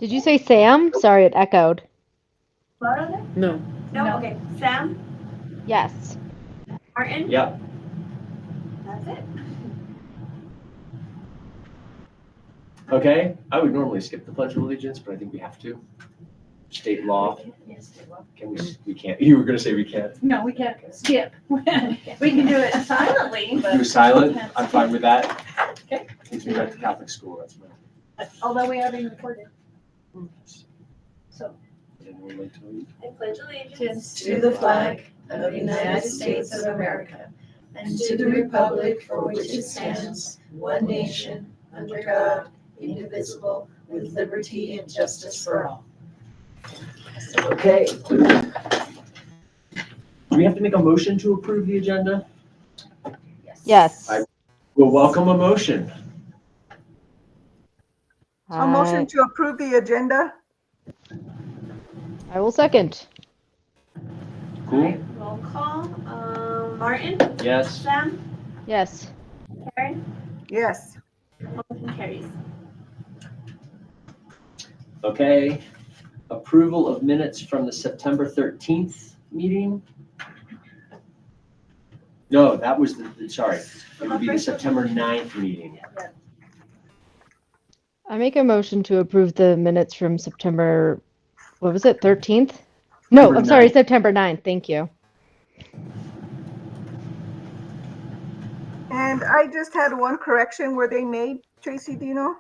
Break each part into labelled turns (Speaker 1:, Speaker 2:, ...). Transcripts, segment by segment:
Speaker 1: Did you say Sam? Sorry, it echoed.
Speaker 2: Laura?
Speaker 3: No.
Speaker 2: No? Okay. Sam?
Speaker 1: Yes.
Speaker 2: Martin?
Speaker 4: Yep.
Speaker 2: That's it.
Speaker 4: Okay. I would normally skip the Pledge of Allegiance, but I think we have to. State law.
Speaker 2: Yes, well.
Speaker 4: Can we can't. You were gonna say we can't.
Speaker 2: No, we can't skip. We can do it silently, but.
Speaker 4: Do silent. I'm fine with that.
Speaker 2: Okay.
Speaker 4: Takes me back to Catholic school. That's my.
Speaker 2: Although we are being recorded. So.
Speaker 5: I pledge allegiance to the flag of the United States of America and to the republic for which it stands, one nation, under God, indivisible, with liberty and justice for all.
Speaker 4: Okay. Do we have to make a motion to approve the agenda?
Speaker 1: Yes.
Speaker 4: We'll welcome a motion.
Speaker 6: A motion to approve the agenda?
Speaker 1: I will second.
Speaker 4: Cool.
Speaker 2: Roll call. Martin?
Speaker 4: Yes.
Speaker 2: Sam?
Speaker 1: Yes.
Speaker 2: Karen?
Speaker 6: Yes.
Speaker 2: Motion carries.
Speaker 4: Okay. Approval of minutes from the September 13th meeting. No, that was sorry. It would be the September 9th meeting.
Speaker 1: I make a motion to approve the minutes from September, what was it, 13th? No,
Speaker 4: September
Speaker 1: I'm sorry,
Speaker 4: 9th.
Speaker 1: September 9th. Thank you.
Speaker 6: And I just had one correction. Were they made? Tracy, do you know?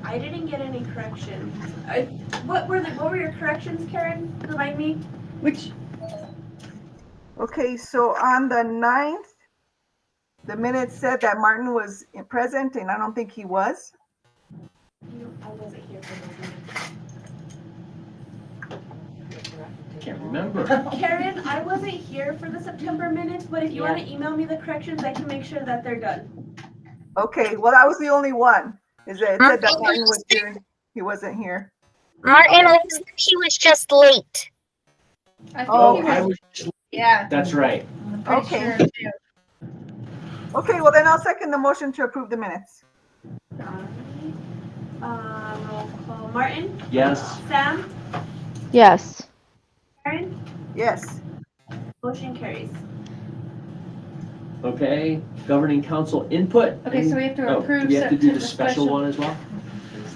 Speaker 2: I didn't get any corrections. What were your corrections, Karen? Remind me. Which?
Speaker 6: Okay, so on the 9th, the minutes said that Martin was present, and I don't think he was.
Speaker 2: I wasn't here for those
Speaker 4: Can't remember.
Speaker 2: minutes. Karen, I wasn't here for the September minutes, but if you want to email me the corrections, I can make sure that they're done.
Speaker 6: Okay, well, that was the only one. Is that it said that Martin was here and he wasn't here.
Speaker 7: Martin, he was just late.
Speaker 6: Oh,
Speaker 4: I was.
Speaker 2: Yeah.
Speaker 4: That's right.
Speaker 6: Okay. Okay, well then I'll second the motion to approve the minutes.
Speaker 2: Roll call. Martin?
Speaker 4: Yes.
Speaker 2: Sam?
Speaker 1: Yes.
Speaker 2: Karen?
Speaker 6: Yes.
Speaker 2: Motion carries.
Speaker 4: Okay. Governing council input.
Speaker 2: Okay, so we have to
Speaker 4: Oh,
Speaker 2: approve.
Speaker 4: do we have to do the
Speaker 2: September
Speaker 4: special one as well?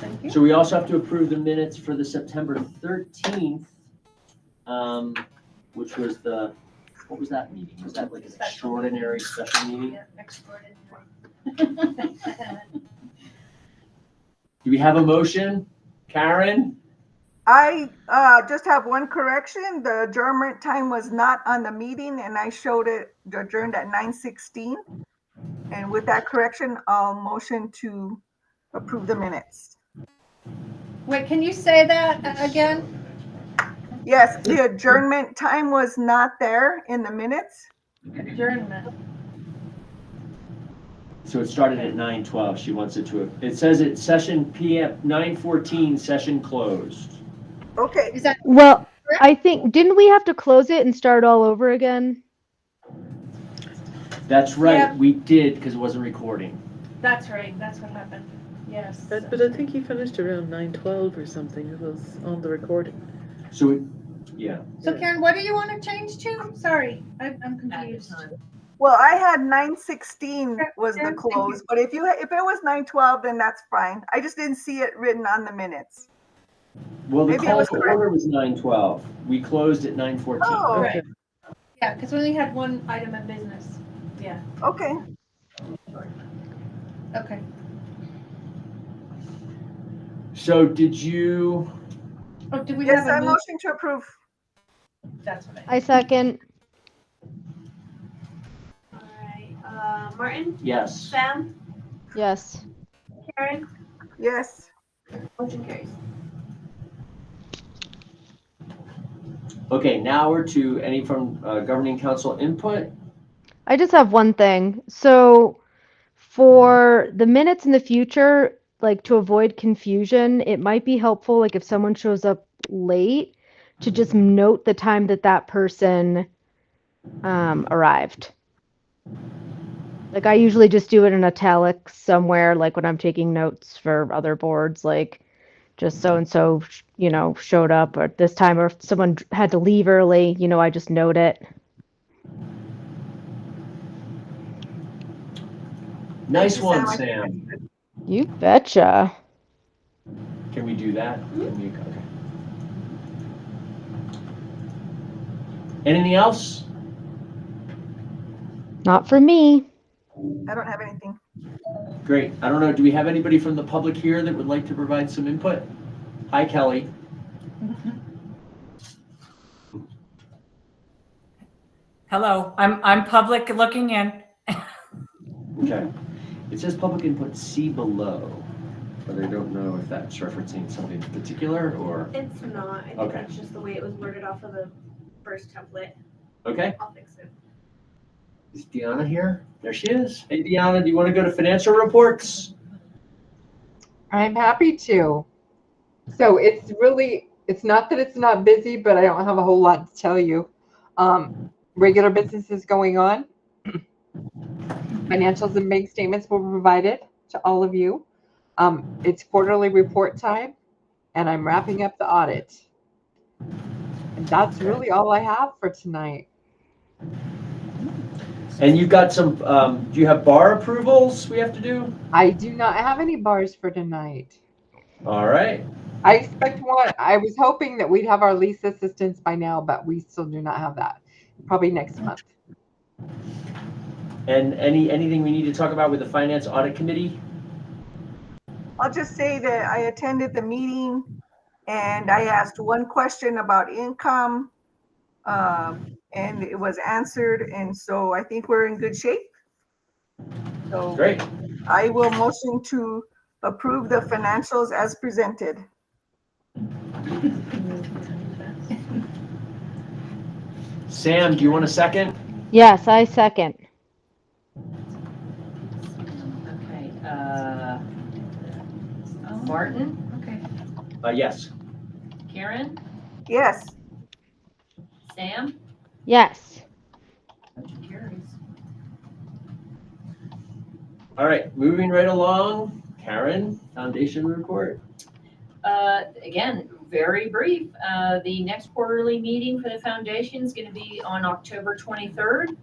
Speaker 2: Thank you.
Speaker 4: So we also have to approve the minutes for the September 13th, which was what was that meeting? Was that like an extraordinary special meeting?
Speaker 2: Yeah, exported.
Speaker 4: Do we have a motion? Karen?
Speaker 6: I just have one correction. The adjournment time was not on the meeting, and I showed it adjourned at 9:16. And with that correction, I'll motion to approve the minutes.
Speaker 8: Wait, can you say that again?
Speaker 6: Yes, the adjournment time was not there in the minutes.
Speaker 8: Adjournment.
Speaker 4: So it started at 9:12. She wants it to, it says it's session PM, 9:14, session closed.
Speaker 6: Okay,
Speaker 8: Is that
Speaker 1: Well, I think, didn't we have to close it and start all over again?
Speaker 4: That's right,
Speaker 8: Yeah.
Speaker 4: we did, because it wasn't recording.
Speaker 8: that's right? That's what happened. Yes.
Speaker 3: But I think he finished around 9:12 or something. It was on the recording.
Speaker 4: So, yeah.
Speaker 8: So Karen, what do you want to change to? Sorry, I'm confused.
Speaker 6: well, I had 9:16 was the
Speaker 8: Thank you.
Speaker 6: close, but if it was 9:12, then that's fine. I just didn't see it written on the minutes.
Speaker 4: Well, the
Speaker 6: Maybe it
Speaker 4: call
Speaker 6: was
Speaker 4: to
Speaker 6: correct.
Speaker 4: order was 9:12. We closed at 9:14.
Speaker 6: Oh.
Speaker 8: Right. Yeah, because we only had one item of business. Yeah.
Speaker 6: Okay,
Speaker 8: Okay.
Speaker 4: So did you,
Speaker 8: Oh, do we
Speaker 6: yes,
Speaker 8: have
Speaker 6: I
Speaker 8: a move?
Speaker 6: motion to approve.
Speaker 8: That's what
Speaker 1: I second.
Speaker 2: All right. Martin?
Speaker 4: yes.
Speaker 2: Sam?
Speaker 1: Yes.
Speaker 2: Karen?
Speaker 6: Yes.
Speaker 2: Motion carries.
Speaker 4: Okay, now we're to any from governing council input.
Speaker 1: I just have one thing. So for the minutes in the future, like to avoid confusion, it might be helpful, like if someone shows up late, to just note the time that that person arrived. Like I usually just do it in italics somewhere, like when I'm taking notes for other boards, like just so and so, showed up at this time, or if someone had to leave early, I just note it.
Speaker 4: Nice
Speaker 6: Thank you,
Speaker 4: one,
Speaker 6: Sam.
Speaker 4: Sam.
Speaker 1: You betcha.
Speaker 4: Can we do that? Okay. Anything else?
Speaker 1: Not for me.
Speaker 6: I don't have anything.
Speaker 4: Great. I don't know, do we have anybody from the public here that would like to provide some input? Hi, Kelly.
Speaker 9: Hello, I'm public looking in.
Speaker 4: Okay. It says public input, see below, but I don't know if that's referencing something in particular or,
Speaker 2: It's not. I think
Speaker 4: Okay.
Speaker 2: it's just the way it was worded off of the first template.
Speaker 4: okay.
Speaker 2: I'll fix it.
Speaker 4: Is Deanna here? There she is. Hey, Deanna, do you want to go to financial reports?
Speaker 10: I'm happy to. So it's not that it's not busy, but I don't have a whole lot to tell you. Regular business is going on. Financials and bank statements were provided to all of you. It's quarterly report time, and I'm wrapping up the audit. And that's really all I have for tonight.
Speaker 4: And you've got some, do you have bar approvals we have to do?
Speaker 10: I do not have any bars for tonight.
Speaker 4: All right.
Speaker 10: I expect one. I was hoping that we'd have our lease assistance by now, but we still do not have that. Probably next month.
Speaker 4: And anything we need to talk about with the Finance Audit Committee?
Speaker 6: I'll just say that I attended the meeting and I asked one question about income, and it was answered. And so I think we're in good shape. So
Speaker 4: Great.
Speaker 6: I will motion to approve the financials as presented.
Speaker 4: Sam, do you want a second?
Speaker 1: Yes, I second.
Speaker 9: Okay, Martin,
Speaker 4: Yes.
Speaker 9: Karen,
Speaker 6: Yes.
Speaker 9: Sam,
Speaker 1: Yes.
Speaker 9: motion carries.
Speaker 4: All right, moving right along. Karen, foundation report.
Speaker 9: Again, very brief. The next quarterly meeting for the foundation is going to be on October 23rd.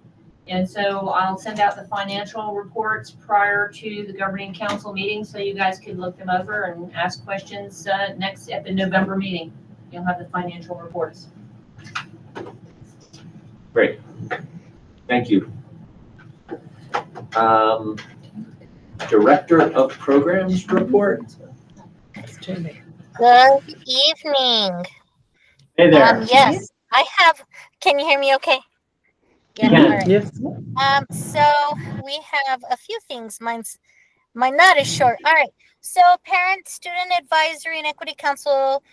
Speaker 9: And so I'll send out the financial reports prior to the governing council meeting so you guys can look them over and ask questions next at the November meeting. You'll have the financial reports.
Speaker 4: Great. Thank you. Director of Programs report.
Speaker 7: Good evening.
Speaker 4: Hey there.
Speaker 7: Yes, I have. Can you hear me okay? Yeah,
Speaker 4: can.
Speaker 7: all right.
Speaker 3: Yes.
Speaker 7: So we have a few things. Mine not is short. All right. So parent, student advisory, and equity council,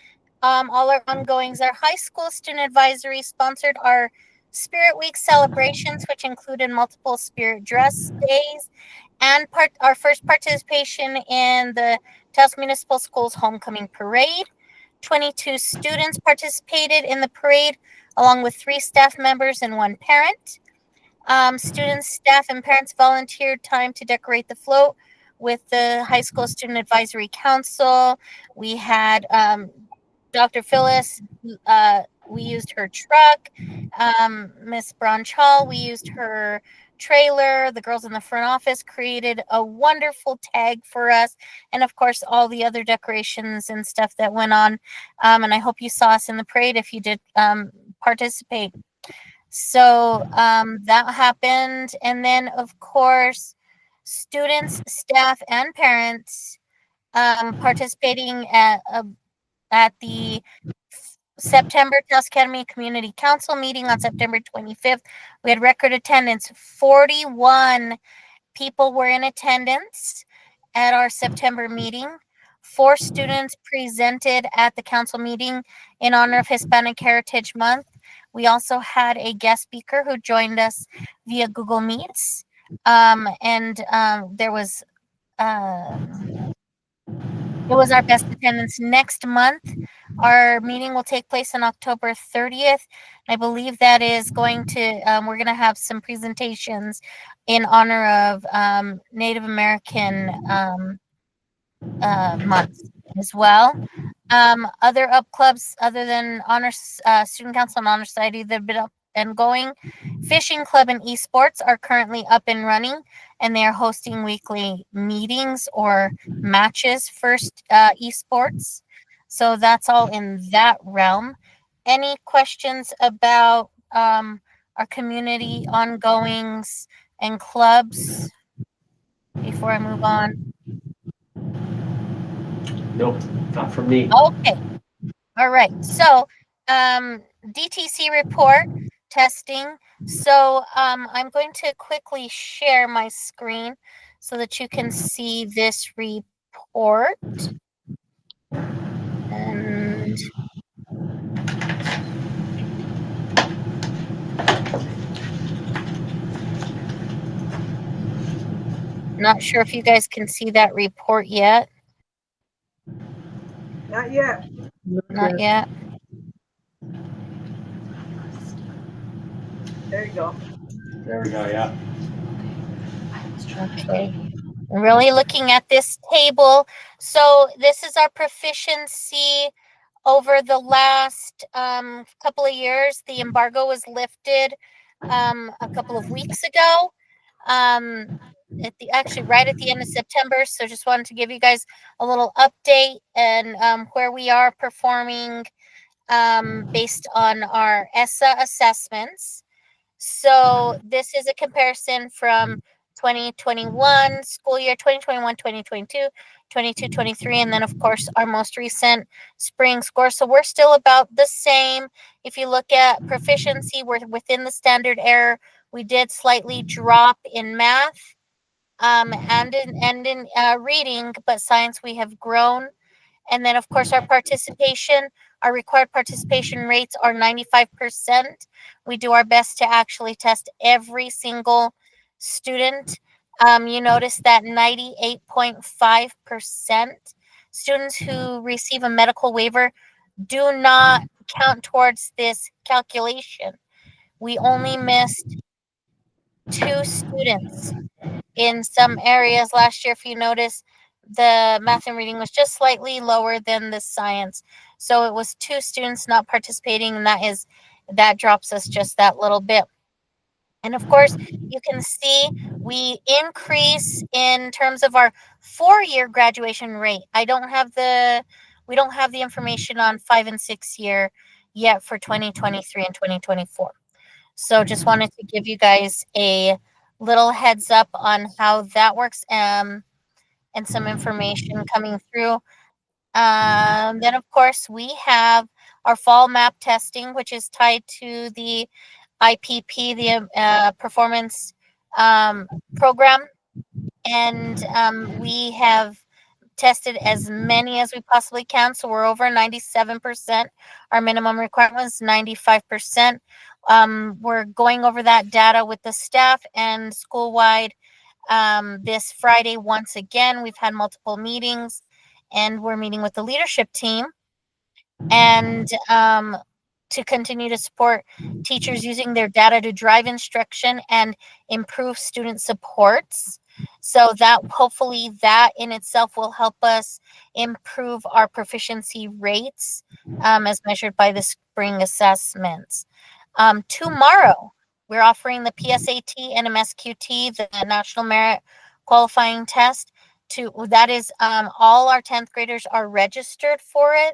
Speaker 7: all our ongoings. Our high school student advisory sponsored our Spirit Week celebrations, which included multiple spirit dress days, and our first participation in the Taos Municipal Schools Homecoming Parade. 22 students participated in the parade, along with 3 staff members and 1 parent. Students, staff, and parents volunteered time to decorate the float with the High School Student Advisory Council. We had Dr. Phyllis, we used her truck. Miss Bronchal, we used her trailer. The girls in the front office created a wonderful tag for us, and of course all the other decorations and stuff that went on. And I hope you saw us in the parade if you did participate. So that happened, and then of course students, staff, and parents participating at the September Taos Academy Community Council meeting on September 25th. We had record attendance. 41 people were in attendance at our September meeting. 4 students presented at the council meeting in honor of Hispanic Heritage Month. We also had a guest speaker who joined us via Google Meets. And there was It was our best attendance. Next month, our meeting will take place on October 30th. I believe that is going to, we're going to have some presentations in honor of Native American month as well. Other up clubs other than Student Council and Honor Society that have been up and going, Fishing Club and Esports are currently up and running, and they are hosting weekly meetings or matches for esports. So that's all in that realm. Any questions about our community ongoings and clubs before I move on?
Speaker 4: Nope, not from me.
Speaker 7: Okay. All right. So, DTC report testing. So, I'm going to quickly share my screen so that you can see this report. And not sure if you guys can see that report yet.
Speaker 6: Not yet.
Speaker 7: Not yet.
Speaker 6: There you go.
Speaker 4: There we go, yeah.
Speaker 7: Okay. I'm really looking at this table. So this is our proficiency over the last couple of years. The embargo was lifted a couple of weeks ago. Actually right at the end of September. So just wanted to give you guys a little update and where we are performing based on our ESSA assessments. So this is a comparison from 2021 school year, 2021, 2022, 22, 23, and then of course our most recent spring score. So we're still about the same. If you look at proficiency, we're within the standard error. We did slightly drop in math and in reading, but science we have grown. And then, of course, our participation, our required participation rates are 95%. We do our best to actually test every single student. You notice that 98.5% students who receive a medical waiver do not count towards this calculation. We only missed 2 students in some areas last year. If you notice, the math and reading was just slightly lower than the science. So it was 2 students not participating, and that drops us just that little bit. And of course, you can see we increase in terms of our 4-year graduation rate. We don't have the information on 5 and 6 year yet for 2023 and 2024. So just wanted to give you guys a little heads up on how that works and some information coming through. Then, of course, we have our fall map testing, which is tied to the IPP, the performance program. And we have tested as many as we possibly can. So we're over 97%. Our minimum requirement is 95%. We're going over that data with the staff and school-wide this Friday. Once again, we've had multiple meetings, and we're meeting with the leadership team and to continue to support teachers using their data to drive instruction and improve student supports. So that hopefully that in itself will help us improve our proficiency rates as measured by the spring assessments. Tomorrow, we're offering the PSAT and MSQT, the National Merit Qualifying Test. That is all our 10th graders are registered for it.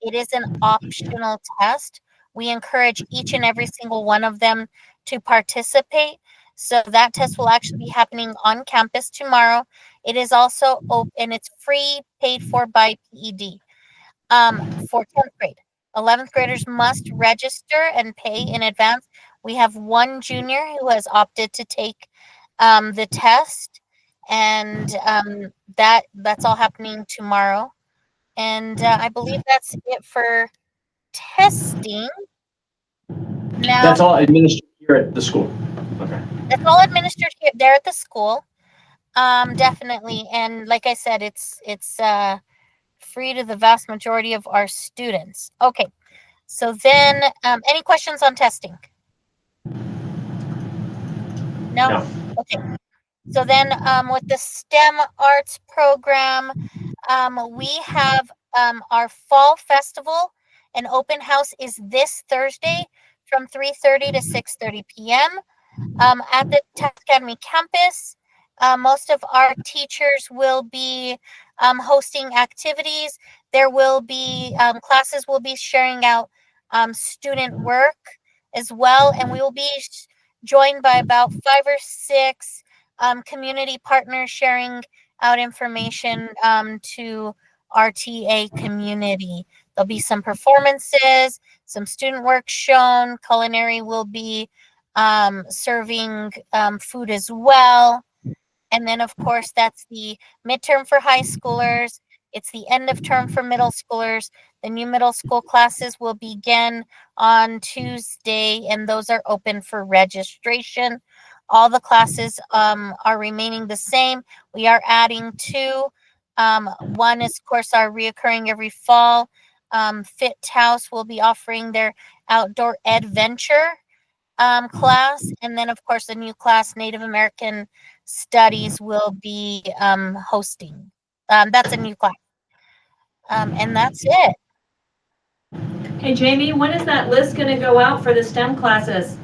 Speaker 7: It is an optional test. We encourage each and every single one of them to participate. So that test will actually be happening on campus tomorrow. It is also open. It's free, paid for by PED. For 10th grade, 11th graders must register and pay in advance. We have one junior who has opted to take the test, and that's all happening tomorrow. And I believe that's it for testing. Now,
Speaker 4: That's all administered here at the school. Okay.
Speaker 7: That's all administered here there at the school. Definitely. And like I said, it's free to the vast majority of our students. Okay, so then any questions on testing? No?
Speaker 4: No.
Speaker 7: Okay. So then with the STEM arts program, we have our fall festival and open house is this Thursday from 3:30 to 6:30 p.m. At the Taos Academy campus. Most of our teachers will be hosting activities. There will be classes will be sharing out student work as well, and we will be joined by about 5 or 6 community partners sharing out information to our TA community. There'll be some performances, some student work shown. Culinary will be serving food as well. And then, of course, that's the midterm for high schoolers. It's the end of term for middle schoolers. The new middle school classes will begin on Tuesday, and those are open for registration. All the classes are remaining the same. We are adding 2. One is, of course, our reoccurring every fall. Fit Taos will be offering their outdoor adventure class, and then of course the new class Native American Studies will be hosting. That's a new class, and that's it.
Speaker 9: Hey, Jamie, when is that list going to go out for the STEM classes?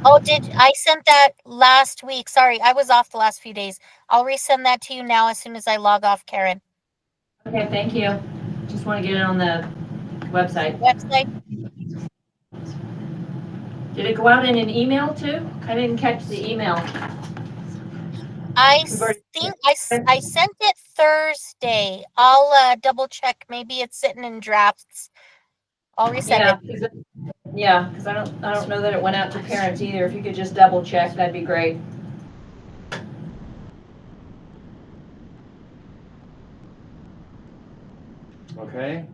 Speaker 7: Oh, did I sent that last week? Sorry, I was off the last few days. I'll resend that to you now as soon as I log off, Karen.
Speaker 9: Okay, thank you. Just want to get it on the website. Did it go out in an email too? I didn't catch the email.
Speaker 7: I think I sent it Thursday. I'll double check. Maybe it's sitting in drafts. I'll resend it.
Speaker 9: Yeah, because I don't know that it went out to parents either. If you could just double check, that'd be great.
Speaker 4: Okay.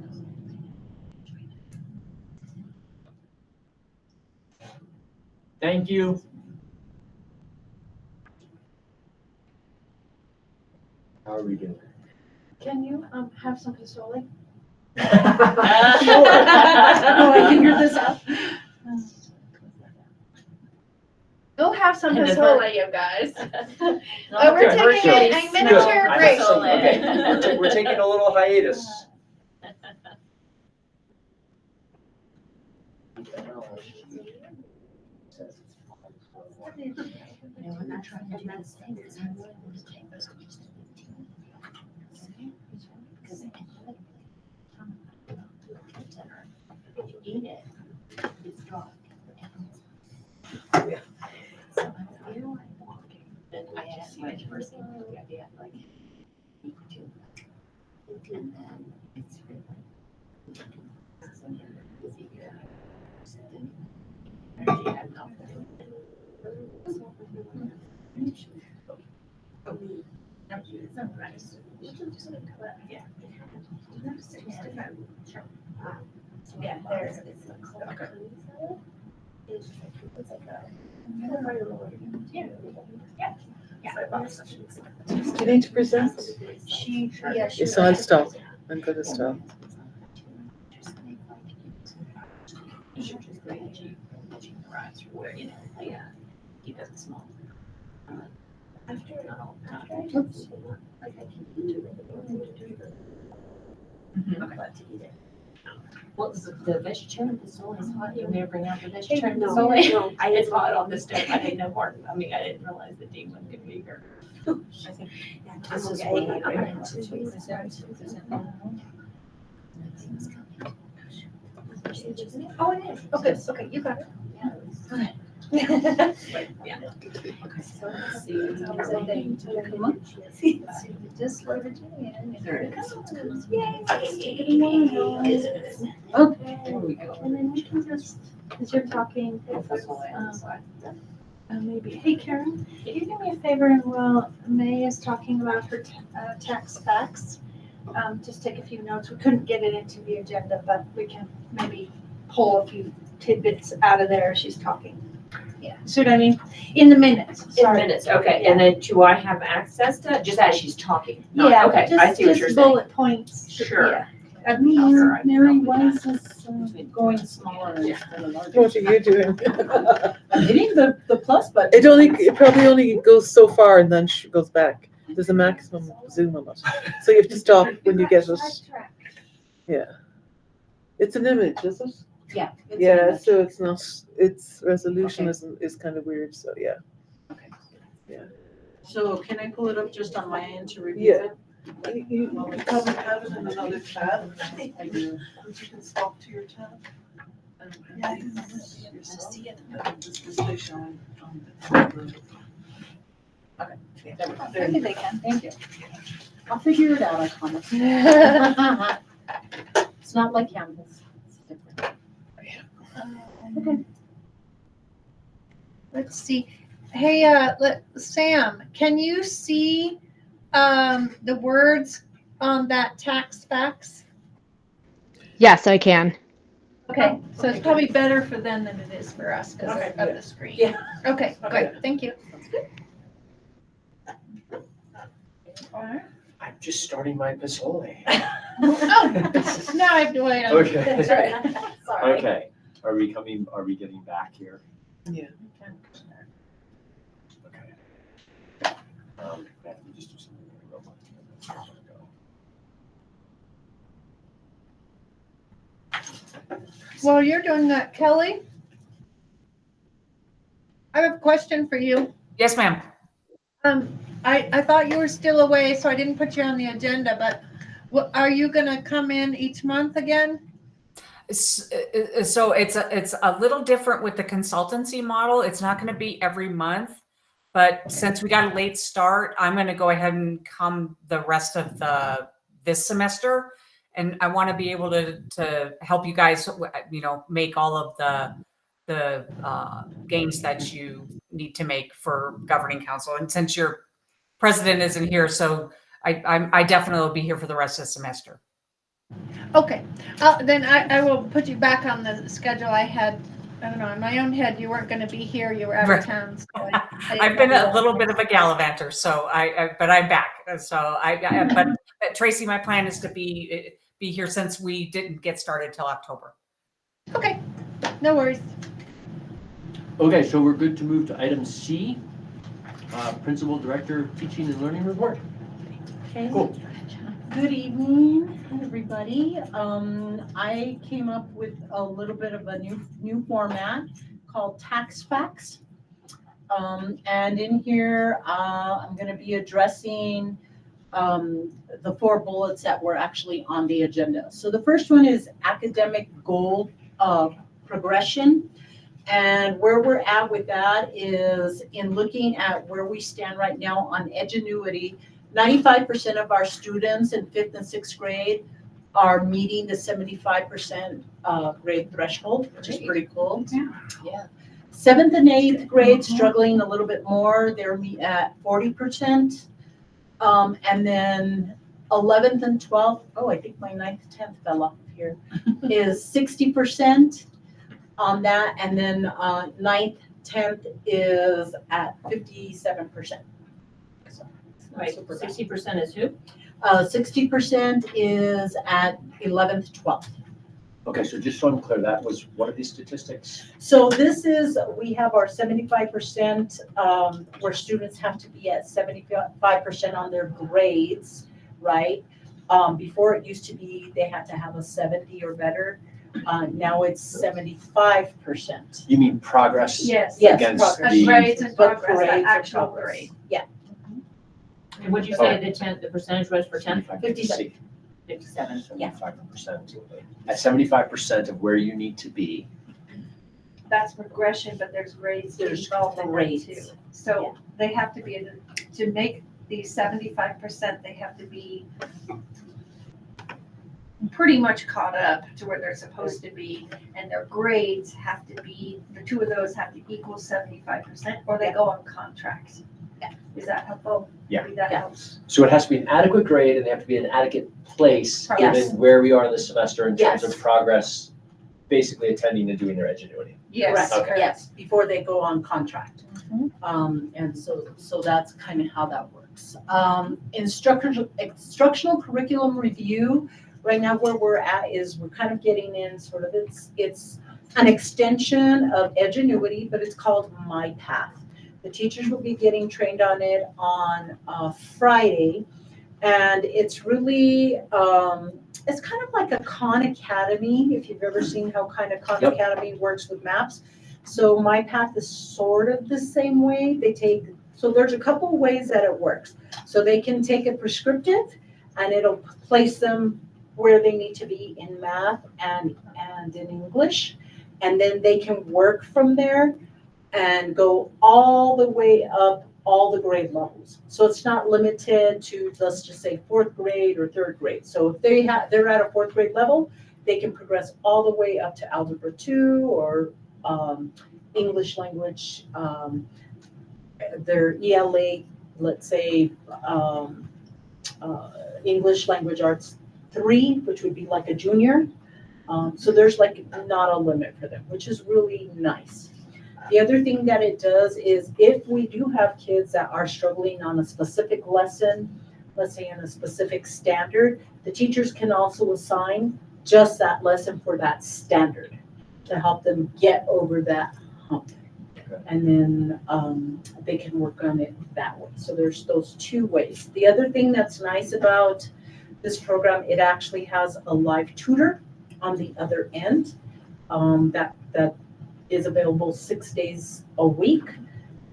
Speaker 4: Thank you. How are we doing?
Speaker 8: Can you have some pozole?
Speaker 4: Sure.
Speaker 8: Oh, I figured this out. Go have some pozole, you guys. We're taking a miniature break.
Speaker 4: Okay, we're taking a little hiatus.
Speaker 3: Do you need to present? It's on stop. I'm going to stop.
Speaker 9: Well, the vegetarian pozole is hot. You may bring out the vegetarian pozole. It's hot on the stove. I didn't know part. I mean, I didn't realize the Dean wasn't gonna be here. I think this is what I bring to present.
Speaker 8: Oh, it is. Okay, okay, you got it.
Speaker 9: Yeah.
Speaker 8: Just for Virginia. There it is. Yay. Take it in one. Okay. And then we can just, as you're talking, maybe, hey Karen, can you do me a favor and while May is talking about her tax facts, just take a few notes. We couldn't get it into the agenda, but we can maybe pull a few tidbits out of there as she's talking. Yeah, see what I mean? In the minutes,
Speaker 9: In
Speaker 8: sorry.
Speaker 9: minutes, okay, and then do I have access to, just as she's talking? Not-
Speaker 8: Yeah,
Speaker 9: Okay, I see what you're
Speaker 8: just
Speaker 9: saying.
Speaker 8: bullet points.
Speaker 9: Sure.
Speaker 8: Yeah.
Speaker 5: Mary, why is this going smaller instead of larger?
Speaker 3: What are you doing?
Speaker 5: I'm hitting the plus button.
Speaker 3: It probably only goes so far and then goes back. There's a maximum zoom on it. So you have to stop when you get it. Yeah. It's an image, is it?
Speaker 5: Yeah. it's an
Speaker 3: Yeah,
Speaker 5: image.
Speaker 3: so it's not, its resolution
Speaker 5: Okay.
Speaker 3: is kind of weird, so yeah.
Speaker 5: So can I pull it up just on my end to review
Speaker 3: Yeah.
Speaker 5: it?
Speaker 3: You probably have it in another tab.
Speaker 5: I do.
Speaker 3: But you can swap to your tab.
Speaker 5: Yeah,
Speaker 3: See it. This is showing.
Speaker 5: Okay.
Speaker 8: Maybe they can, thank you.
Speaker 5: I'll figure it out, I promise. It's not like Canvas. It's different.
Speaker 8: Okay. Let's see. Hey, Sam, can you see the words on that tax fax?
Speaker 1: Yes, I can.
Speaker 8: Okay, so it's probably better for them than it is for us because of the screen.
Speaker 5: Yeah.
Speaker 8: Okay, great, thank you.
Speaker 4: I'm just starting my Pozole.
Speaker 8: Oh, now I have to wait.
Speaker 4: Okay.
Speaker 8: That's right.
Speaker 5: Sorry.
Speaker 4: Okay, are we getting back here?
Speaker 3: Yeah.
Speaker 4: Okay. Let me just do something real quick.
Speaker 8: While you're doing that, Kelly, I have a question for you.
Speaker 11: Yes, ma'am.
Speaker 8: I thought you were still away, so I didn't put you on the agenda, but are you gonna come in each month again?
Speaker 11: So it's a little different with the consultancy model. It's not going to be every month, but since we got a late start, I'm going to go ahead and come the rest of this semester, and I want to be able to help you guys, make all of the gains that you need to make for governing council. And since your president isn't here, so I definitely will be here for the rest of the semester.
Speaker 8: Okay, then I will put you back on the schedule I had. I don't know, in my own head, you weren't gonna be here, you were out of town. So
Speaker 11: I've been a little bit of a gallivanter, so but I'm back. So but Tracy, my plan is to be here since we didn't get started till October.
Speaker 8: Okay, no worries.
Speaker 4: Okay, so we're good to move to item C, Principal Director Teaching and Learning Report.
Speaker 5: Okay.
Speaker 4: Cool.
Speaker 5: Good evening, everybody. I came up with a little bit of a new format called TACS facts. And in here, I'm going to be addressing the 4 bullets that were actually on the agenda. So the first one is academic goal progression. And where we're at with that is in looking at where we stand right now on Edgenuity. 95% of our students in 5th and 6th grade are meeting the 75% grade threshold, which is pretty cool. Yeah. 7th and 8th grade struggling a little bit more. They're at 40%. And then 11th and 12th, I think my 9th, 10th fell off here, is 60% on that. And then 9th, 10th is at 57%.
Speaker 9: Right, 60% is who?
Speaker 5: 60% is at 11th, 12th.
Speaker 4: Okay, so just so I'm clear, that was, what are these statistics?
Speaker 5: So this is, we have our 75% where students have to be at 75% on their grades, right? Before it used to be they had to have a 70 or better. Now it's 75%.
Speaker 4: You mean progress?
Speaker 8: Yes.
Speaker 4: Against
Speaker 5: progress.
Speaker 4: the.
Speaker 8: Grades and
Speaker 5: But
Speaker 8: progress,
Speaker 5: grades
Speaker 8: the
Speaker 5: and
Speaker 8: actual
Speaker 5: progress.
Speaker 8: grade.
Speaker 5: Yeah.
Speaker 9: And would you say the percentage was for 10?
Speaker 5: 57.
Speaker 9: 57.
Speaker 5: Yeah.
Speaker 4: 75%. At 75% of where you need to be.
Speaker 8: That's progression, but there's grades
Speaker 5: There's
Speaker 8: involved in that
Speaker 5: grades.
Speaker 8: too. So they have to be, to make the 75%, they have to be pretty much caught up to where they're supposed to be, and their grades have to be, the 2 of those have to equal 75%, or they go on contracts.
Speaker 5: Yeah.
Speaker 8: Is that helpful?
Speaker 4: Yeah.
Speaker 8: Maybe that
Speaker 5: Yeah.
Speaker 8: helps.
Speaker 4: So it has to be an adequate grade and they have to be in an adequate place,
Speaker 5: Yes.
Speaker 4: given where we are in the semester in terms
Speaker 5: Yes.
Speaker 4: of progress, basically attending and doing their Edgenuity.
Speaker 12: Yes,
Speaker 4: Okay.
Speaker 12: yes, before they go on contract. And so that's kind of how that works. Instructional curriculum review, right now where we're at is we're kind of getting in sort of, it's an extension of Edgenuity, but it's called My Path. The teachers will be getting trained on it on Friday. And it's really, it's kind of like a Khan Academy, if you've ever seen how kind of Khan Academy works with maps. So My Path is sort of the same way. So there's a couple of ways that it works. So they can take a prescriptive and it'll place them where they need to be in math and in English. And then they can work from there and go all the way up all the grade levels. So it's not limited to, let's just say, 4th grade or 3rd grade. So if they're at a 4th grade level, they can progress all the way up to Algebra 2 or English language, their ELA, let's say, English language arts 3, which would be like a junior. So there's like not a limit for them, which is really nice. The other thing that it does is if we do have kids that are struggling on a specific lesson, let's say in a specific standard, the teachers can also assign just that lesson for that standard to help them get over that hump. Okay. And then they can work on it that way. So there's those 2 ways. The other thing that's nice about this program, it actually has a live tutor on the other end that is available 6 days a week.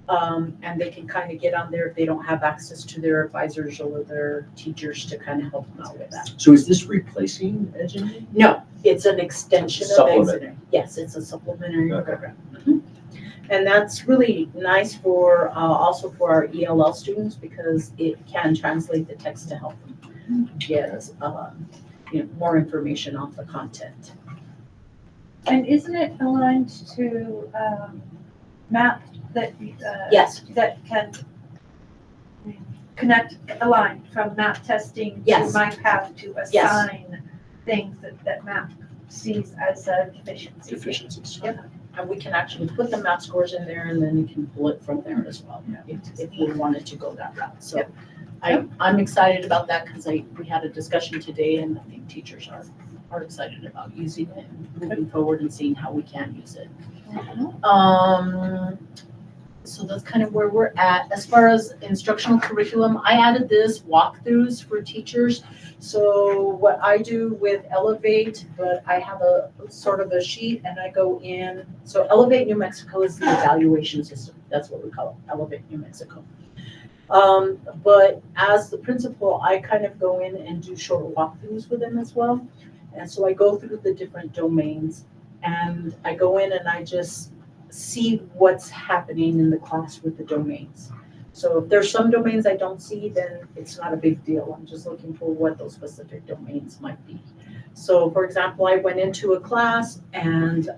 Speaker 12: And they can kind of get on there if they don't have access to their advisors or their teachers to kind of help them out with that.
Speaker 4: So is this replacing Edgenuity?
Speaker 12: No, it's an extension of Exeter. Yes, it's a supplementary program. And that's really nice for also for our ELL students because it can translate the text to help them get more information off the content.
Speaker 8: And isn't it aligned to map that
Speaker 12: yes,
Speaker 8: that can align from map testing to My Path to assign things that map sees as deficiencies?
Speaker 12: Yep. And we can actually put the map scores in there and then you can pull it from there as well if you wanted to go that route. So I'm excited about that because we had a discussion today and I think teachers are excited about using it and moving forward and seeing how we can use it. So that's kind of where we're at. As far as instructional curriculum, I added this walkthroughs for teachers. So what I do with Elevate, but I have a sort of a sheet and I go in. So Elevate New Mexico is the evaluation system. That's what we call it, Elevate New Mexico. But as the principal, I kind of go in and do short walkthroughs with them as well. And so I go through the different domains and I go in and I just see what's happening in the class with the domains. So if there's some domains I don't see, then it's not a big deal. I'm just looking for what those specific domains might be. So for example, I went into a class and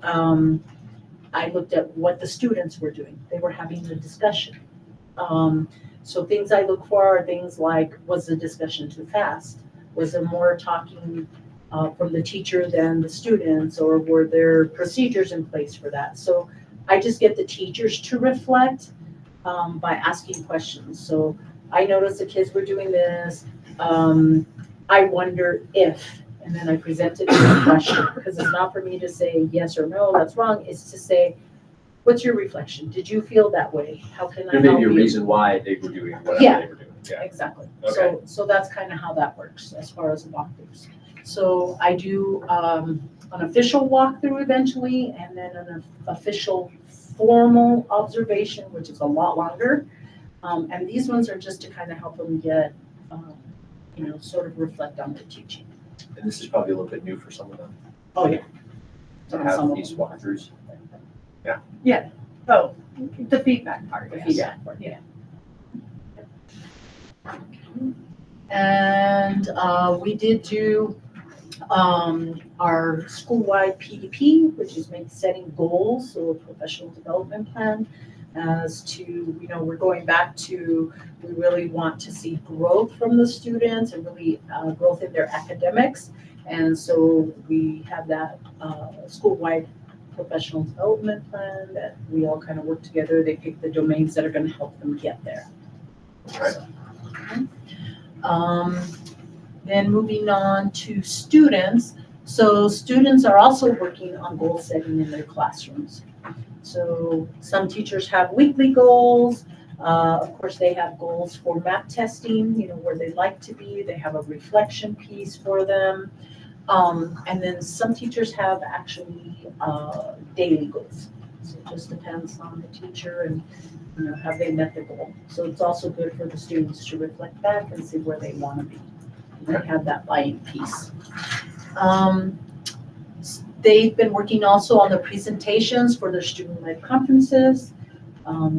Speaker 12: I looked at what the students were doing. They were having a discussion. So things I look for are things like, was the discussion too fast? Was there more talking from the teacher than the students, or were there procedures in place for that? So I just get the teachers to reflect by asking questions. So I noticed the kids were doing this. I wonder if, and then I present it to a question because it's not for me to say yes or no, that's wrong. It's to say, what's your reflection? Did you feel that way? How can I help you?
Speaker 4: There may be a reason why they were doing whatever they were doing.
Speaker 12: Yeah, exactly.
Speaker 4: Okay.
Speaker 12: So that's kind of how that works as far as the walkthroughs. So I do an official walkthrough eventually, and then an official formal observation, which is a lot longer. And these ones are just to kind of help them get, sort of reflect on the teaching.
Speaker 4: And this is probably a little bit new for some of them.
Speaker 12: Oh, yeah.
Speaker 4: To have these walkthroughs. Yeah.
Speaker 8: Yeah. Oh, the feedback part.
Speaker 12: The feedback part, yeah. And we did do our school-wide PDP, which is setting goals, so a professional development plan, as to, we're going back to, we really want to see growth from the students and really growth in their academics. And so we have that school-wide professional development plan that we all kind of work together. They pick the domains that are going to help them get there.
Speaker 4: Right.
Speaker 12: Then moving on to students. So students are also working on goal setting in their classrooms. So some teachers have weekly goals. Of course, they have goals for map testing, where they'd like to be. They have a reflection piece for them. And then some teachers have actually daily goals. So it just depends on the teacher and have they met the goal. So it's also good for the students to reflect back and see where they want to be. They have that buy-in piece. They've been working also on the presentations for their student-led conferences.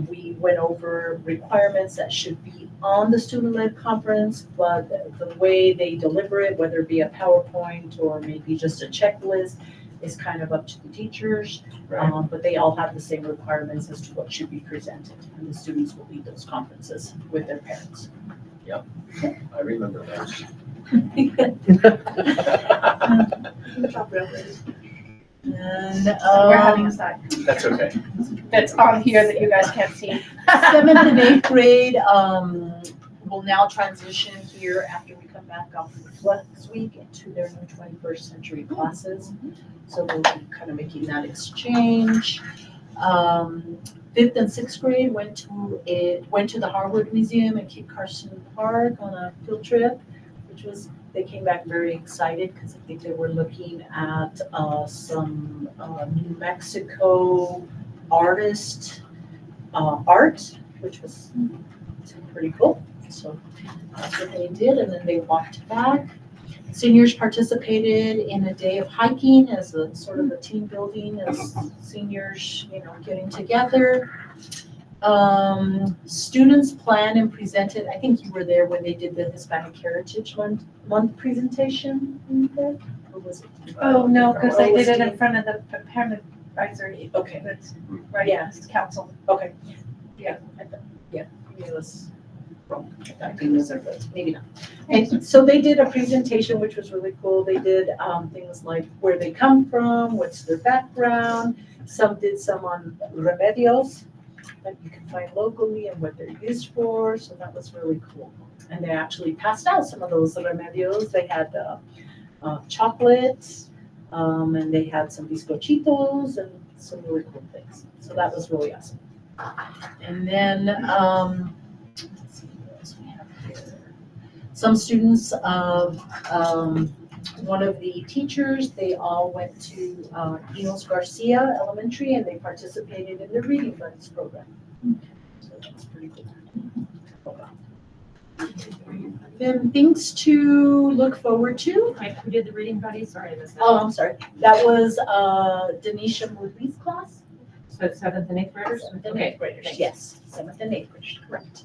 Speaker 12: We went over requirements that should be on the student-led conference, but the way they deliver it, whether it be a PowerPoint or maybe just a checklist, is kind of up to the teachers.
Speaker 4: Right.
Speaker 12: But they all have the same requirements as to what should be presented, and the students will lead those conferences with their parents.
Speaker 4: I remember those.
Speaker 12: And
Speaker 8: We're having a side.
Speaker 4: That's okay.
Speaker 8: That's on here that you guys can't see.
Speaker 12: 7th and 8th grade will now transition here after we come back off the flex week into their new 21st century classes. So we'll be kind of making that exchange. 5th and 6th grade went to the Harwood Museum at Cape Carson Park on a field trip, they came back very excited because I think they were looking at some New Mexico artist art, which was pretty cool. So that's what they did, and then they walked back. Seniors participated in a day of hiking as a sort of a team building as seniors, getting together. Students planned and presented, I think you were there when they did the Hispanic Heritage Month presentation, or was it?
Speaker 8: Oh, no, because I did it
Speaker 12: OSD?
Speaker 8: in front of the parent advisory.
Speaker 12: Okay.
Speaker 8: That's right,
Speaker 12: Yeah.
Speaker 8: it's council.
Speaker 12: Okay.
Speaker 8: Yeah.
Speaker 12: Maybe it was wrong. I think it was there, but maybe not. And so they did a presentation, which was really cool. They did things like where they come from, what's their background. Some did some on remedios that you can find locally and what they're used for. So that was really cool. And they actually passed out some of those remedios. They had chocolate, and they had some bizcochitos and some really cool things. So that was really awesome. And then, let's see what else we have here. Some students of one of the teachers, they all went to Enos Garcia Elementary and they participated in the Reading Buddies program. So that's pretty cool. Then things to look forward to.
Speaker 9: Who did the reading buddies? Sorry, I missed that.
Speaker 12: Oh, I'm sorry. That was Denisha Moodley's class.
Speaker 9: So 7th and 8th graders?
Speaker 12: 7th and
Speaker 9: Okay,
Speaker 12: 8th graders,
Speaker 9: thanks.
Speaker 12: yes, 7th and 8th graders, correct.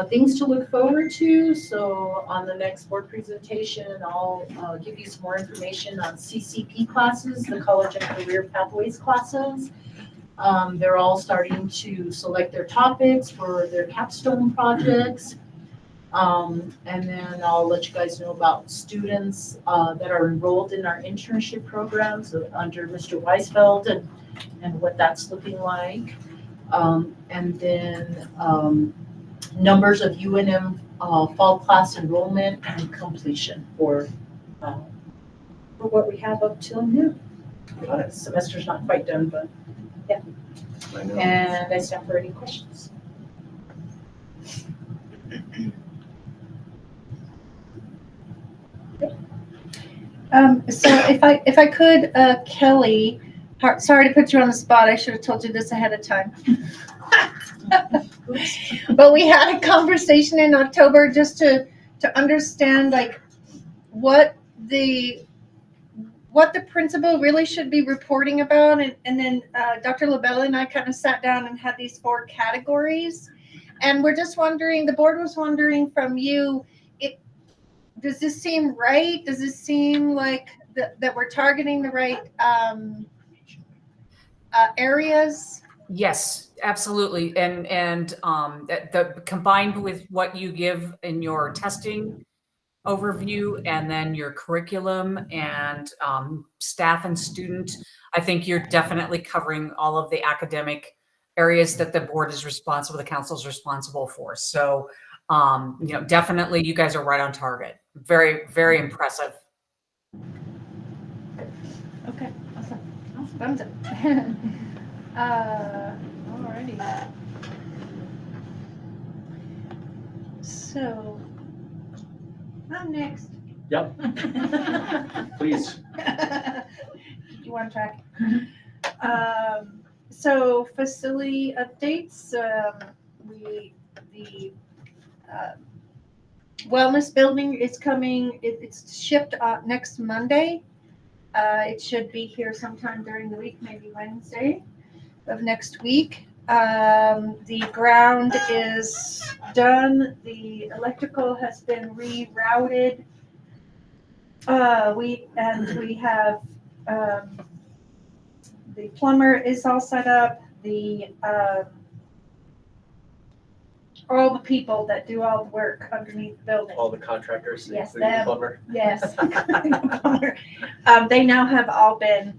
Speaker 12: Things to look forward to. So on the next board presentation, I'll give you some more information on CCP classes, the College and Career Pathways classes. They're all starting to select their topics for their capstone projects. And then I'll let you guys know about students that are enrolled in our internship programs under Mr. Weisfeld and what that's looking like. And then numbers of UNM fall class enrollment and completion for what we have up till noon. The semester's not quite done, but yeah.
Speaker 4: I know.
Speaker 12: And I stand for any questions.
Speaker 8: So if I could, Kelly, sorry to put you on the spot. I should have told you this ahead of time. But we had a conversation in October just to understand like what the principal really should be reporting about, and then Dr. LaBella and I kind of sat down and had these 4 categories, and we're just wondering. The board was wondering from you, does this seem right? Does this seem like that we're targeting the right areas?
Speaker 11: Yes, absolutely. And the combined with what you give in your testing overview, and then your curriculum and staff and student. I think you're definitely covering all of the academic areas that the board is responsible, the council is responsible for. So, definitely you guys are right on target. Very, very impressive.
Speaker 8: Okay, awesome. Thumbs up. Alrighty. So, I'm next.
Speaker 4: Yep, please.
Speaker 8: You want to track? So facility updates, the wellness building is coming, it's shipped next Monday. It should be here sometime during the week, maybe Wednesday of next week. The ground is done, the electrical has been rerouted. We have, the plumber is all set up, all the people that do all the work underneath the building.
Speaker 4: All the contractors,
Speaker 8: Yes,
Speaker 4: including the
Speaker 8: them.
Speaker 4: plumber.
Speaker 8: Yes. Plumber. They now have all been,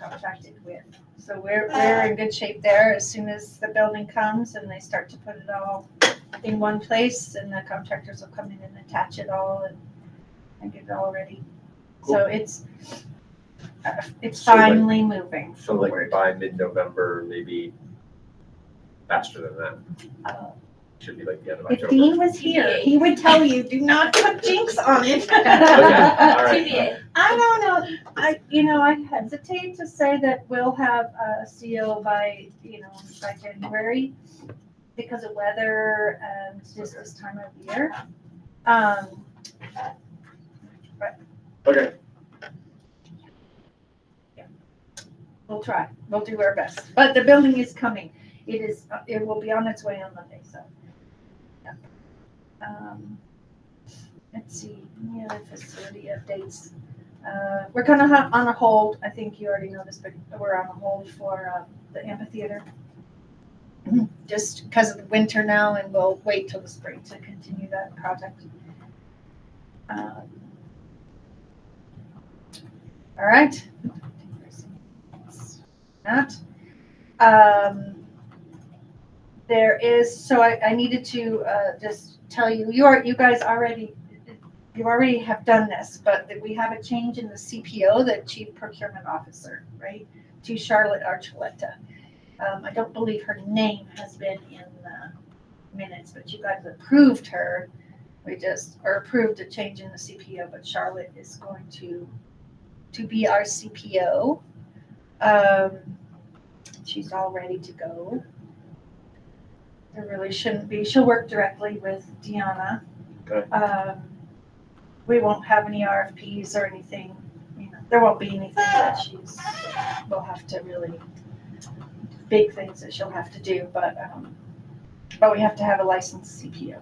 Speaker 8: contracted with. So we're in good shape there. As soon as the building comes and they start to put it all in one place, and the contractors will come in and attach it all and get it all ready.
Speaker 4: Cool.
Speaker 8: So it's
Speaker 4: So, like-
Speaker 8: finally moving
Speaker 4: So like
Speaker 8: forward.
Speaker 4: by mid-November, maybe faster than that. Should be like the end of
Speaker 8: If
Speaker 4: October.
Speaker 8: Dean was here, he would tell you, do not put jinx on it.
Speaker 4: Okay, all right.
Speaker 2: TBA.
Speaker 8: I don't know. I hesitate to say that we'll have a CO by January because of weather and just this time of year.
Speaker 4: Okay,
Speaker 8: We'll try. We'll do our best. But the building is coming. It will be on its way on Monday, so. Yeah. Let's see, any other facility updates? We're kind of on a hold. I think you already know this, but we're on a hold for the amphitheater. Just because of the winter now, and we'll wait till the spring to continue that project. All right. That. There is, so I needed to just tell you, you guys already have done this, but that we have a change in the CPO, the Chief Procurement Officer, right, to Charlotte Archuleta. I don't believe her name has been in the minutes, but you guys approved her. Approved a change in the CPO, but Charlotte is going to be our CPO. She's all ready to go. There really shouldn't be. She'll work directly with Deanna.
Speaker 4: Okay.
Speaker 8: We won't have any RFPs or anything. There won't be anything that we'll have to really, big things that she'll have to do, but we have to have a licensed CPO.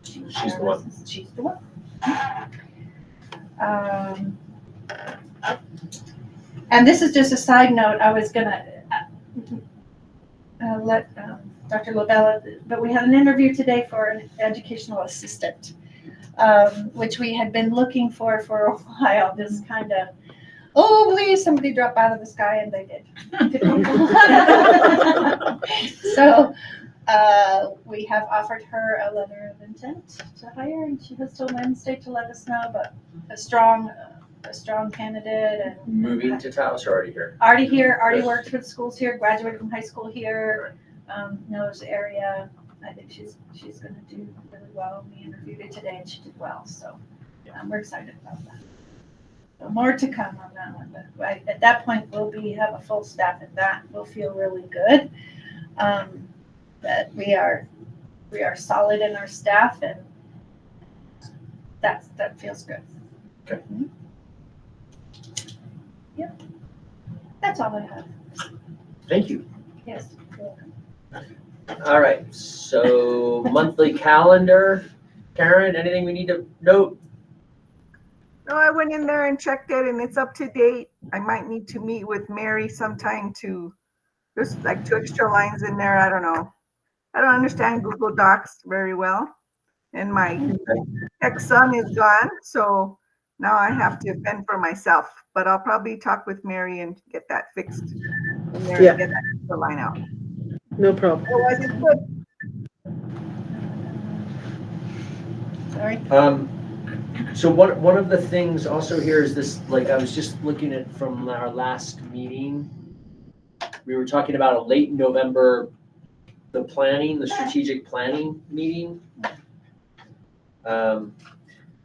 Speaker 8: So
Speaker 4: she's the one.
Speaker 8: She's the one. And this is just a side note. I was gonna let Dr. Labella, but we had an interview today for an educational assistant, which we had been looking for a while. This kind of, please somebody drop out of the sky, and they did. So we have offered her a letter of intent to hire, and she has till Wednesday to let us know. But a strong candidate, and
Speaker 4: Moving to Taos or already here?
Speaker 8: already worked with schools here, graduated from high school here, knows the area. I think she's going to do really well. We interviewed her today, and she did well. So we're excited about that. So more to come on that one, but at that point we'll have a full staff, and that will feel really good. That we are solid in our staff, and that feels good.
Speaker 4: Okay.
Speaker 8: Mm-hmm. Yep. That's all I have.
Speaker 4: Thank you.
Speaker 8: Yes. You're welcome.
Speaker 4: All right, so monthly calendar. Karen, anything we need to note?
Speaker 6: No, I went in there and checked it, and it's up to date. I might need to meet with Mary sometime there's like 2 extra lines in there. I don't know. I don't understand Google Docs very well. And my ex-son is gone, so now I have to fend for myself. But I'll probably talk with Mary and get that fixed. And Mary
Speaker 3: Yeah.
Speaker 6: get that line out.
Speaker 3: No problem.
Speaker 6: Otherwise, it's good.
Speaker 8: Sorry.
Speaker 4: So one of the things also here is this, like, I was just looking at from our last meeting. We were talking about a late November, the strategic planning meeting.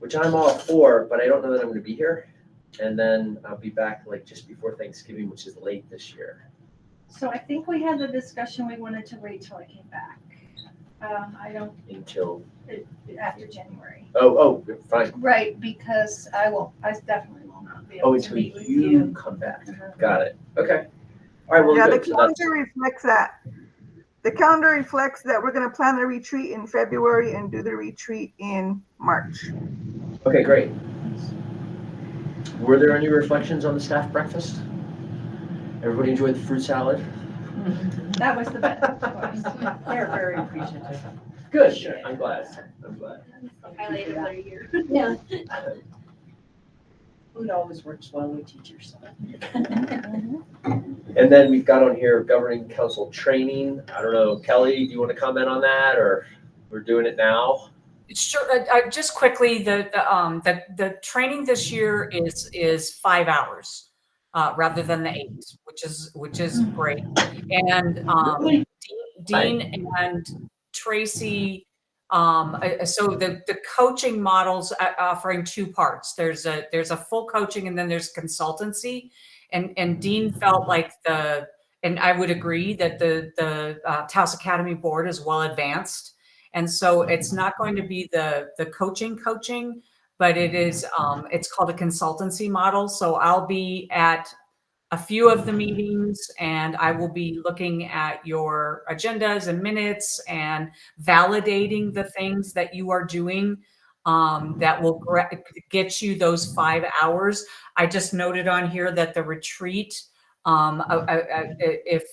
Speaker 4: Which I'm all for, but I don't know that I'm gonna be here. And then I'll be back like just before Thanksgiving, which is late this year.
Speaker 8: So I think we had the discussion, we wanted to wait till I came back. I don't,
Speaker 4: Until,
Speaker 8: after January.
Speaker 4: oh, fine.
Speaker 8: Right, because I definitely will not be able to
Speaker 4: Until
Speaker 8: meet with
Speaker 4: you come back. Got it. Okay. All right, well,
Speaker 6: Yeah, the
Speaker 4: good. So that's,
Speaker 6: calendar reflects that. The calendar reflects that we're gonna plan the retreat in February and do the retreat in March.
Speaker 4: okay, great. Were there any reflections on the staff breakfast? Everybody enjoyed the fruit salad?
Speaker 8: That was the best, of course.
Speaker 12: They're very appreciative.
Speaker 4: Good, I'm glad.
Speaker 2: Highlight of their year.
Speaker 12: Yeah. Food always works well with teachers.
Speaker 4: And then we've got on here governing council training. I don't know, Kelly, do you want to comment on that, or we're doing it now?
Speaker 11: Sure. Just quickly, the training this year is 5 hours rather than the 8, which is great. And Dean and Tracy. So the coaching model's offering 2 parts. There's a full coaching, and then there's consultancy. And Dean felt like and I would agree that the Taos Academy board is well advanced. And so it's not going to be the coaching, but it is, it's called a consultancy model. So I'll be at a few of the meetings, and I will be looking at your agendas and minutes and validating the things that you are doing that will get you those 5 hours. I just noted on here that the retreat, if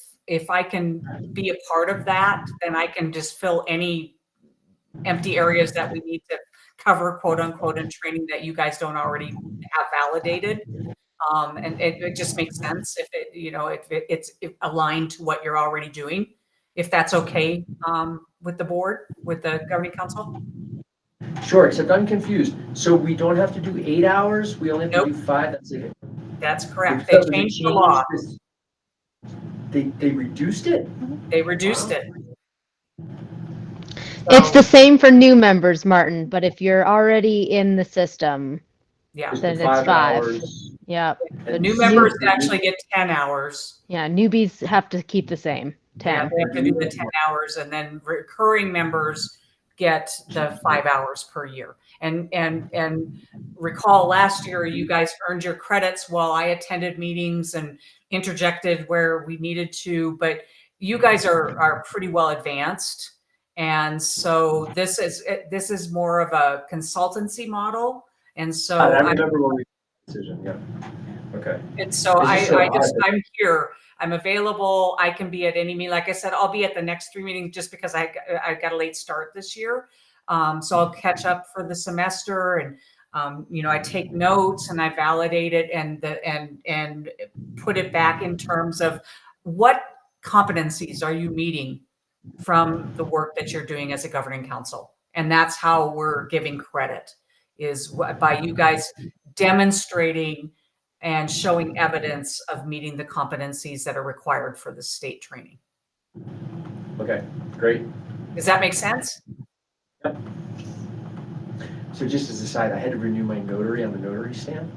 Speaker 11: I can be a part of that, then I can just fill any empty areas that we need to cover, quote unquote, in training that you guys don't already have validated. And it just makes sense if it's aligned to what you're already doing, if that's okay with the board, with the governing council.
Speaker 4: Sure, except I'm confused. So we don't have to do 8 hours? We only have to do 5?
Speaker 11: That's correct. They changed the law.
Speaker 4: They reduced it?
Speaker 11: They reduced it.
Speaker 1: It's the same for new members, Martin, but if you're already in the system,
Speaker 11: Yeah.
Speaker 1: then it's
Speaker 4: 5
Speaker 1: 5.
Speaker 4: hours.
Speaker 1: Yep.
Speaker 11: The new members actually get 10 hours.
Speaker 1: Yeah, newbies have to keep the same, 10.
Speaker 11: Yeah, they have to do the 10 hours, and then recurring members get the 5 hours per year. And recall last year, you guys earned your credits while I attended meetings and interjected where we needed to, but you guys are pretty well advanced. And so this is more of a consultancy model. And so
Speaker 4: I remember when we made the decision, yeah. Okay.
Speaker 11: And so I'm here. I'm available. I can be at any meeting. Like I said, I'll be at the next 3 meetings just because I got a late start this year. So I'll catch up for the semester, and I take notes and I validate it and put it back in terms of what competencies are you meeting from the work that you're doing as a governing council. And that's how we're giving credit, is by you guys demonstrating and showing evidence of meeting the competencies that are required for the state training.
Speaker 4: Okay, great.
Speaker 11: Does that make sense?
Speaker 4: Yep. So just as a side, I had to renew my notary on the notary stand,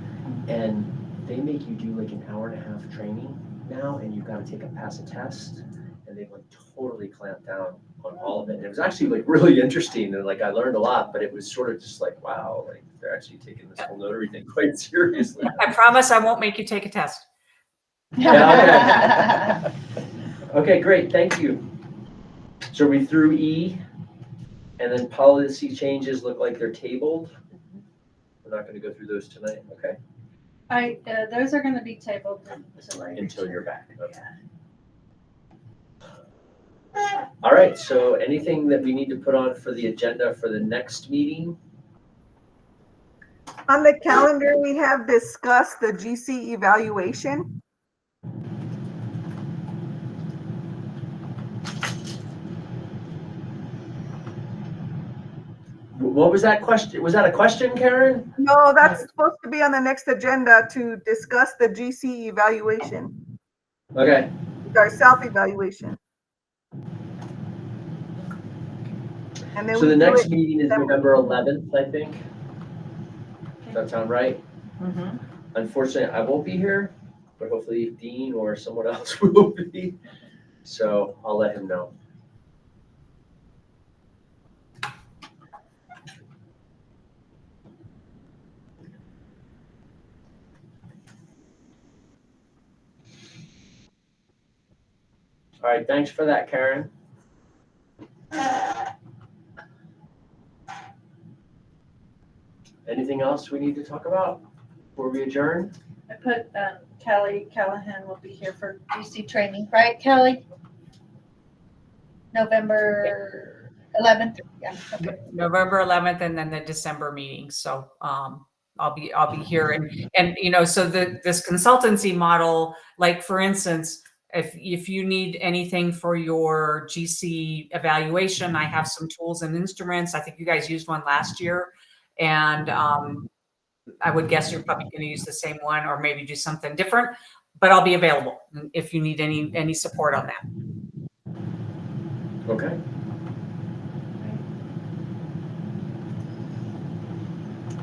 Speaker 4: and they make you do like an hour-and-a-half training now, and you've got to pass a test, and they've like totally clamped down on all of it. And it was actually like really interesting, and like I learned a lot, but it was sort of just like, wow, like they're actually taking this whole notary thing quite seriously.
Speaker 11: I promise I won't make you take a test.
Speaker 4: Yeah, okay. Okay, great, thank you. So we through E, and then policy changes look like they're tabled. We're not going to go through those tonight, okay?
Speaker 8: Those are gonna be tabled until
Speaker 4: Until you're back. Okay. All right, so anything that we need to put on for the agenda for the next meeting?
Speaker 6: On the calendar, we have discussed the GC evaluation.
Speaker 4: What was that question? Was that a question, Karen?
Speaker 6: No, that's supposed to be on the next agenda to discuss the GC evaluation,
Speaker 4: Okay,
Speaker 6: our self-evaluation. And then
Speaker 4: so
Speaker 6: we
Speaker 4: the
Speaker 6: do
Speaker 4: next
Speaker 6: it
Speaker 4: meeting is
Speaker 6: December.
Speaker 4: November 11th, I think. Does that sound right?
Speaker 9: Mhm.
Speaker 4: Unfortunately, I won't be here, but hopefully Dean or someone else will be. So I'll let him know. All right, thanks for that, Karen. Anything else we need to talk about before we adjourn?
Speaker 8: I put Callie Callahan will be here for DC training, right, Callie? November 11th. Yeah. Okay.
Speaker 11: November 11th and then the December meeting. So I'll be here and you know, so this consultancy model, like for instance, if you need anything for your GC evaluation, I have some tools and instruments. I think you guys used one last year, and I would guess you're probably going to use the same one or maybe do something different. But I'll be available if you need any support on that.
Speaker 4: Okay.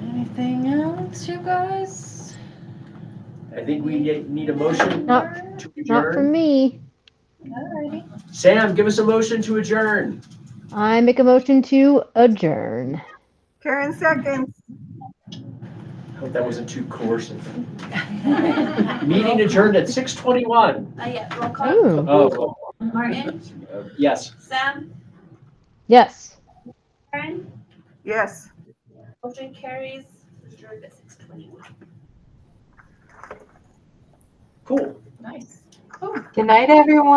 Speaker 8: Anything else, you guys?
Speaker 4: I think we need a motion
Speaker 1: Not
Speaker 4: to
Speaker 1: Not from
Speaker 4: adjourn.
Speaker 1: me.
Speaker 8: Alrighty.
Speaker 4: Sam, give us a motion to adjourn.
Speaker 1: I make a motion to adjourn.
Speaker 6: Karen seconds.
Speaker 4: I hope that wasn't too coercive. Meeting adjourned at 6:21.
Speaker 2: Yeah, roll call.
Speaker 1: Ooh.
Speaker 4: Oh,
Speaker 2: Martin,
Speaker 4: yes.
Speaker 2: Sam,
Speaker 1: Yes.
Speaker 2: Karen,
Speaker 6: Yes.
Speaker 2: motion carries. Adjourned at 6:21.
Speaker 4: Cool.
Speaker 8: Nice.
Speaker 10: Good night, everyone.